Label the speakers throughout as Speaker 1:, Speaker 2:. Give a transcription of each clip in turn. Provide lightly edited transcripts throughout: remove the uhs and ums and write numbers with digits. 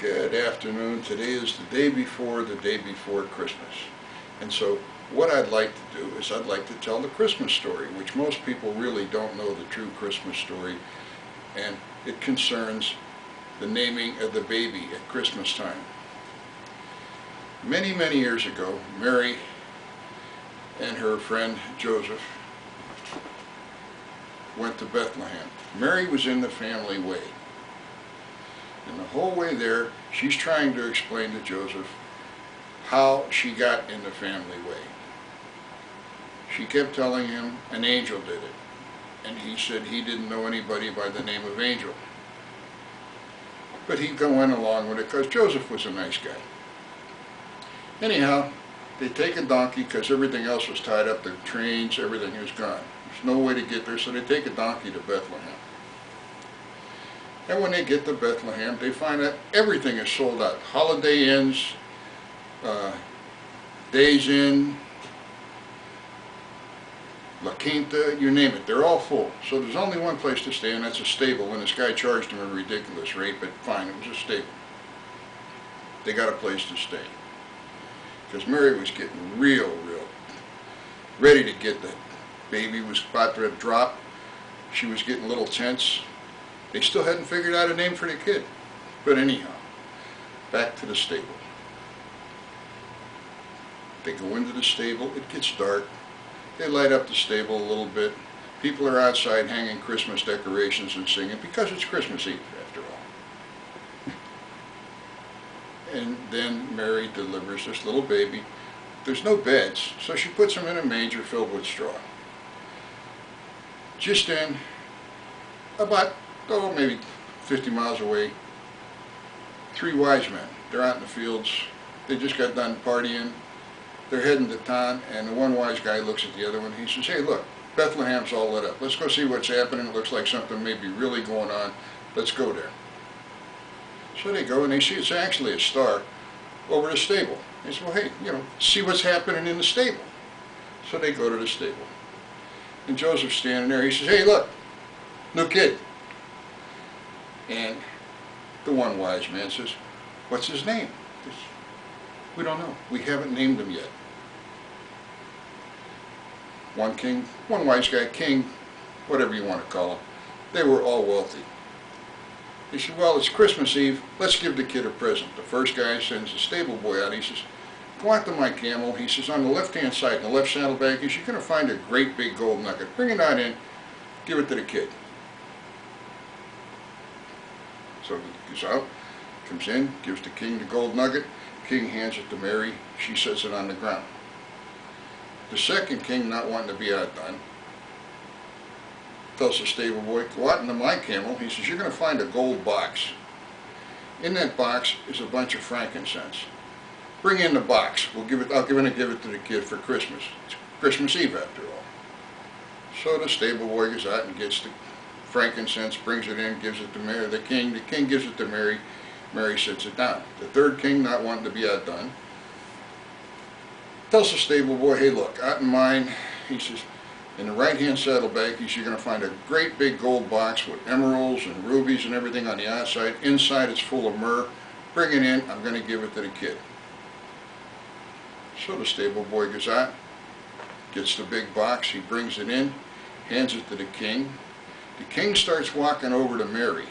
Speaker 1: Good afternoon. Today is the day before Christmas. And so what I'd like to do is I'd like to tell the Christmas story, which most people really don't know the true Christmas story, and it concerns the naming of the baby at Christmas time. Many, many years ago, Mary and her friend Joseph went to Bethlehem. Mary was in the family way. And the whole way there, she's trying to explain to Joseph how she got in the family way. She kept telling him an angel did it. And he said he didn't know anybody by the name of Angel. But he went along with it because Joseph was a nice guy. Anyhow, they take a donkey because everything else was tied up. The trains, everything was gone. There's no way to get there, so they take a donkey to Bethlehem. And when they get to Bethlehem, they find that everything is sold out. Holiday Inns, Days Inn, La Quinta, you name it, they're all full. So there's only one place to stay, and that's a stable. And this guy charged them a ridiculous rate, but fine, it was a stable. They got a place to stay. Because Mary was getting real ready to get the baby, was about to drop. She was getting a little tense. They still hadn't figured out a name for the kid. But anyhow, back to the stable. They go into the stable, it gets dark. They light up the stable a little bit. People are outside hanging Christmas decorations and singing because it's Christmas Eve, after all. And then Mary delivers this little baby. There's no beds, so she puts him in a manger filled with straw. Just then, about maybe 50 miles away, three wise men. They're out in the fields. They just got done partying. They're heading to town, and the one wise guy looks at the other one. He says, "Hey, look, Bethlehem's all lit up. Let's go see what's happening. It looks like something may be really going on. Let's go there." So they go, and they see it's actually a star over the stable. They say, "Well, hey, see what's happening in the stable." So they go to the stable. And Joseph's standing there. He says, "Hey, look, new kid." And the one wise man says, "What's his name?" He says, "We don't know. We haven't named him yet." One wise guy, king, whatever you want to call him, they were all wealthy. He said, "Well, it's Christmas Eve. Let's give the kid a present." The first guy sends the stable boy out. He says, "Go out to my camel." He says, "On the left-hand side, in the left saddlebag, you're going to find a great big gold nugget. Bring it out in, give it to the kid." So he goes out, comes in, gives the king the gold nugget. King hands it to Mary. She sets it on the ground. The second king, not wanting to be outdone, tells the stable boy, "Go out into my camel." He says, "You're going to find a gold box. In that box is a bunch of frankincense. Bring in the box. I'll give it to the kid for Christmas. It's Christmas Eve after all." So the stable boy goes out and gets the frankincense, brings it in, gives it to Mary. The king gives it to Mary. Mary sits it down. The third king, not wanting to be outdone, tells the stable boy, "Hey, look, out in mine," he says, "in the right-hand saddlebag, you're going to find a great big gold box with emeralds and rubies and everything on the outside. Inside it's full of myrrh. Bring it in. I'm going to give it to the kid." So the stable boy goes out, gets the big box. He brings it in, hands it to the king. The king starts walking over to Mary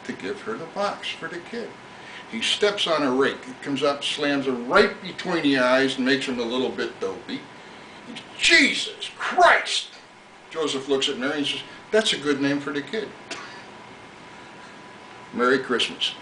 Speaker 1: to give her the box for the kid. He steps on a rake. It comes up, slams it right between the eyes and makes him a little bit dopey. He says, "Jesus Christ!" Joseph looks at Mary and says, "That's a good name for the kid." Merry Christmas.